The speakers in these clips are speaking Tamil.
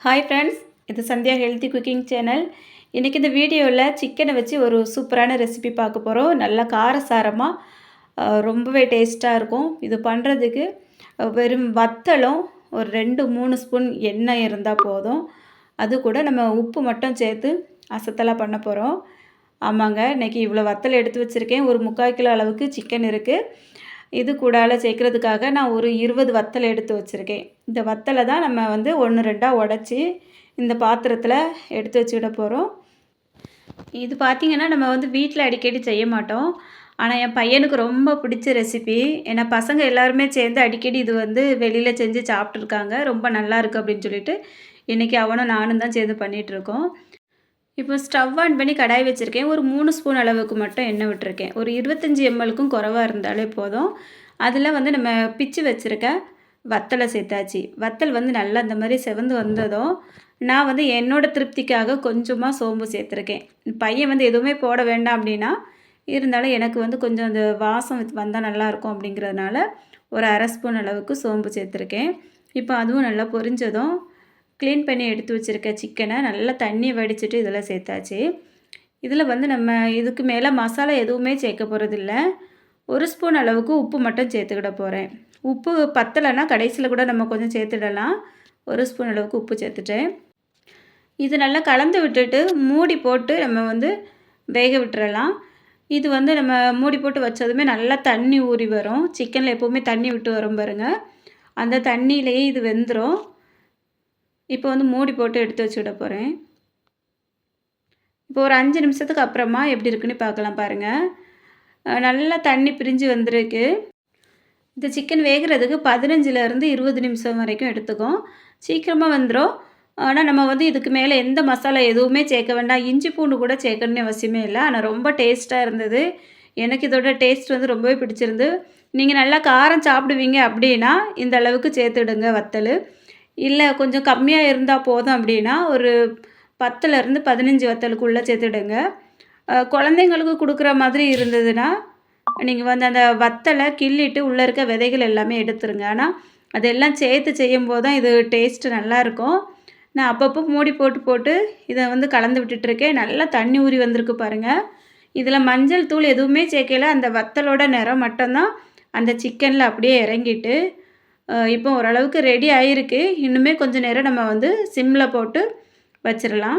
ஹாய் ஃப்ரெண்ட்ஸ், இது சந்தியா ஹெல்த்தி குக்கிங் சேனல். இன்றைக்கி இந்த வீடியோவில் சிக்கனை வச்சு ஒரு சூப்பரான ரெசிபி பார்க்க போகிறோம். நல்லா காரசாரமாக ரொம்பவே டேஸ்ட்டாக இருக்கும். இது பண்ணுறதுக்கு வெறும் வத்தலும் ஒரு 2-3 ஸ்பூன் எண்ணெய் இருந்தால் போதும். அது கூட நம்ம உப்பு மட்டும் சேர்த்து அசத்தலாக பண்ண போகிறோம். ஆமாங்க, இன்றைக்கி இவ்வளோ வத்தல் எடுத்து வச்சுருக்கேன். ஒரு 3/4 கிலோ அளவுக்கு சிக்கன் இருக்குது. இது கூடால சேர்க்குறதுக்காக நான் ஒரு 20 வத்தல் எடுத்து வச்சுருக்கேன். இந்த வத்தலை தான் நம்ம 1 2 உடச்சி இந்த பாத்திரத்தில் எடுத்து வச்சுக்கிட போகிறோம். இது பார்த்திங்கன்னா நம்ம வீட்டில் அடிக்கடி செய்ய மாட்டோம். ஆனால் என் பையனுக்கு ரொம்ப பிடிச்ச ரெசிபி. ஏன்னா பசங்க எல்லாருமே சேர்ந்து அடிக்கடி இது வெளியில் செஞ்சு சாப்பிட்ருக்காங்க. ரொம்ப நல்லா இருக்குது அப்படின்னு சொல்லிட்டு இன்றைக்கி அவனும் நானும் தான் சேர்ந்து பண்ணிகிட்ருக்கோம். இப்போ ஸ்டவ் ஆன் பண்ணி கடாய் வச்சுருக்கேன். ஒரு 3 ஸ்பூன் அளவுக்கு மட்டும் எண்ணெய் விட்டுருக்கேன். ஒரு 25 mlக்கும் குறைவாக இருந்தாலே போதும். அதில் நம்ம பிச்சு வச்சுருக்க வத்தலை சேர்த்தாச்சு. வத்தல் நல்லா இந்த மாதிரி செவந்து வந்ததும் நான் என்னோடய திருப்திக்காக கொஞ்சமாக சோம்பு சேர்த்துருக்கேன். பையன் எதுவுமே போட வேண்டாம் அப்படின்னா, இருந்தாலும் எனக்கு கொஞ்சம் அந்த வாசம் வந்தால் நல்லாயிருக்கும் அப்படிங்கிறதுனால ஒரு 1/2 ஸ்பூன் அளவுக்கு சோம்பு சேர்த்துருக்கேன். இப்போ அதுவும் நல்லா பொரிஞ்சதும் க்ளீன் பண்ணி எடுத்து வச்சுருக்க சிக்கனை நல்லா தண்ணியை வடிச்சிட்டு இதில் சேர்த்தாச்சு. இதில் நம்ம இதுக்கு மேலே மசாலா எதுவுமே சேர்க்க போகிறதில்ல. 1 ஸ்பூன் அளவுக்கு உப்பு மட்டும் சேர்த்துக்கிட போகிறேன். உப்பு பத்தலைன்னா கடைசியில் கூட நம்ம கொஞ்சம் சேர்த்துடலாம். 1 ஸ்பூன் அளவுக்கு உப்பு சேர்த்துட்டேன். இது நல்லா கலந்து விட்டுட்டு மூடி போட்டு நம்ம வேக விட்டுறலாம். இது நம்ம மூடி போட்டு வச்சதுமே நல்லா தண்ணி ஊறி வரும். சிக்கனில் எப்போவுமே தண்ணி விட்டு வரும் பாருங்கள். அந்த தண்ணியிலேயே இது வெந்துடும். இப்போ மூடி போட்டு எடுத்து வச்சுக்கிட போகிறேன். இப்போ ஒரு 5 நிமிஷத்துக்கு அப்புறமா எப்படி இருக்குன்னு பார்க்கலாம் பாருங்கள். நல்லா தண்ணி பிரிஞ்சு வந்திருக்கு. இந்த சிக்கன் வேகிறதுக்கு 15லேருந்து 20 நிமிஷம் வரைக்கும் எடுத்துக்கும். சீக்கிரமாக வந்துடும். ஆனால் நம்ம இதுக்கு மேலே எந்த மசாலா எதுவுமே சேர்க்க வேண்டாம். இஞ்சி பூண்டு கூட சேர்க்கணுன்னு அவசியமே இல்லை. ஆனால் ரொம்ப டேஸ்ட்டாக இருந்தது. எனக்கு இதோட டேஸ்ட் ரொம்பவே பிடிச்சிருந்து. நீங்கள் நல்லா காரம் சாப்பிடுவீங்க அப்படின்னா இந்த அளவுக்கு சேர்த்துடுங்க வத்தல். இல்லை கொஞ்சம் கம்மியாக இருந்தால் போதும் அப்படின்னா ஒரு 10லேருந்து 15 வத்தலுக்குள்ளே சேர்த்துடுங்க. குழந்தைங்களுக்கு கொடுக்குற மாதிரி இருந்ததுன்னா நீங்கள் அந்த வத்தலை கிள்ளிட்டு உள்ளே இருக்க விதைகள் எல்லாமே எடுத்துருங்க. ஆனால் அதெல்லாம் சேர்த்து செய்யும்போது தான் இது டேஸ்ட்டு நல்லாயிருக்கும். நான் அப்பப்போ மூடி போட்டு இதை கலந்து விட்டுட்டுருக்கேன். நல்லா தண்ணி ஊறி வந்திருக்கு பாருங்கள். இதில் மஞ்சள் தூள் எதுவுமே சேர்க்கல. அந்த வத்தலோட நிறம் மட்டும்தான் அந்த சிக்கனில் அப்படியே இறங்கிட்டு இப்போ ஓரளவுக்கு ரெடி ஆகிருக்கு. இன்னுமே கொஞ்சம் நேரம் நம்ம சிம்மில் போட்டு வச்சிடலாம்.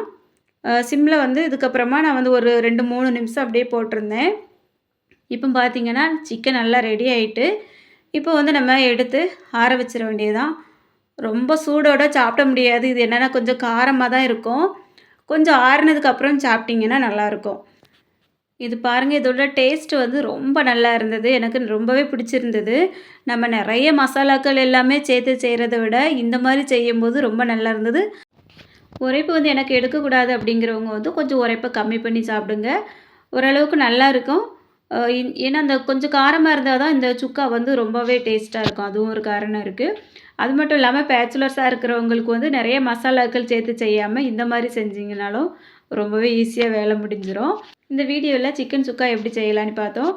சிம்மில் இதுக்கப்புறமா நான் ஒரு 2-3 நிமிஷம் அப்படியே போட்டிருந்தேன். இப்போ பார்த்திங்கன்னா சிக்கன் நல்லா ரெடி ஆகிட்டு இப்போ நம்ம எடுத்து ஆற வச்சிட வேண்டியதுதான். ரொம்ப சூடோடு சாப்பிட முடியாது. இது என்னென்னா கொஞ்சம் காரமாக தான் இருக்கும். கொஞ்சம் ஆறுனதுக்கப்புறம் சாப்பிட்டிங்கன்னா நல்லாயிருக்கும். இது பாருங்கள், இதோட டேஸ்ட்டு ரொம்ப நல்லா இருந்தது. எனக்கு ரொம்பவே பிடிச்சிருந்தது. நம்ம நிறைய மசாலாக்கள் எல்லாமே சேர்த்து செய்கிறத விட இந்த மாதிரி செய்யும்போது ரொம்ப நல்லா இருந்தது. உரைப்பு எனக்கு எடுக்கக்கூடாது அப்படிங்கிறவங்க கொஞ்சம் உரைப்பை கம்மி பண்ணி சாப்பிடுங்க. ஓரளவுக்கு நல்லா இருக்கும். ஏன்னா அந்த கொஞ்சம் காரமாக இருந்தால் தான் இந்த சுக்கா ரொம்பவே டேஸ்ட்டாக இருக்கும். அதுவும் ஒரு காரணம் இருக்குது. அது மட்டும் இல்லாமல் பேச்சுலர்ஸாக இருக்கிறவங்களுக்கு நிறைய மசாலாக்கள் சேர்த்து செய்யாமல் இந்த மாதிரி செஞ்சிங்கனாலும் ரொம்பவே ஈஸியாக வேலை முடிஞ்சிடும். இந்த வீடியோவில் சிக்கன் சுக்கா எப்படி செய்யலான்னு பார்த்தோம்.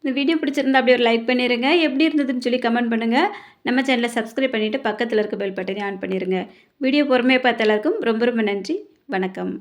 இந்த வீடியோ பிடிச்சிருந்தா அப்படியே ஒரு லைக் பண்ணிடுங்க. எப்படி இருந்ததுன்னு சொல்லி கமெண்ட் பண்ணுங்கள். நம்ம சேனலை சப்ஸ்கிரைப் பண்ணிவிட்டு பக்கத்தில் இருக்க பெல் பட்டனை ஆன் பண்ணிடுங்க. வீடியோ பொறுமையாக பார்த்த எல்லாருக்கும் ரொம்ப ரொம்ப நன்றி. வணக்கம்.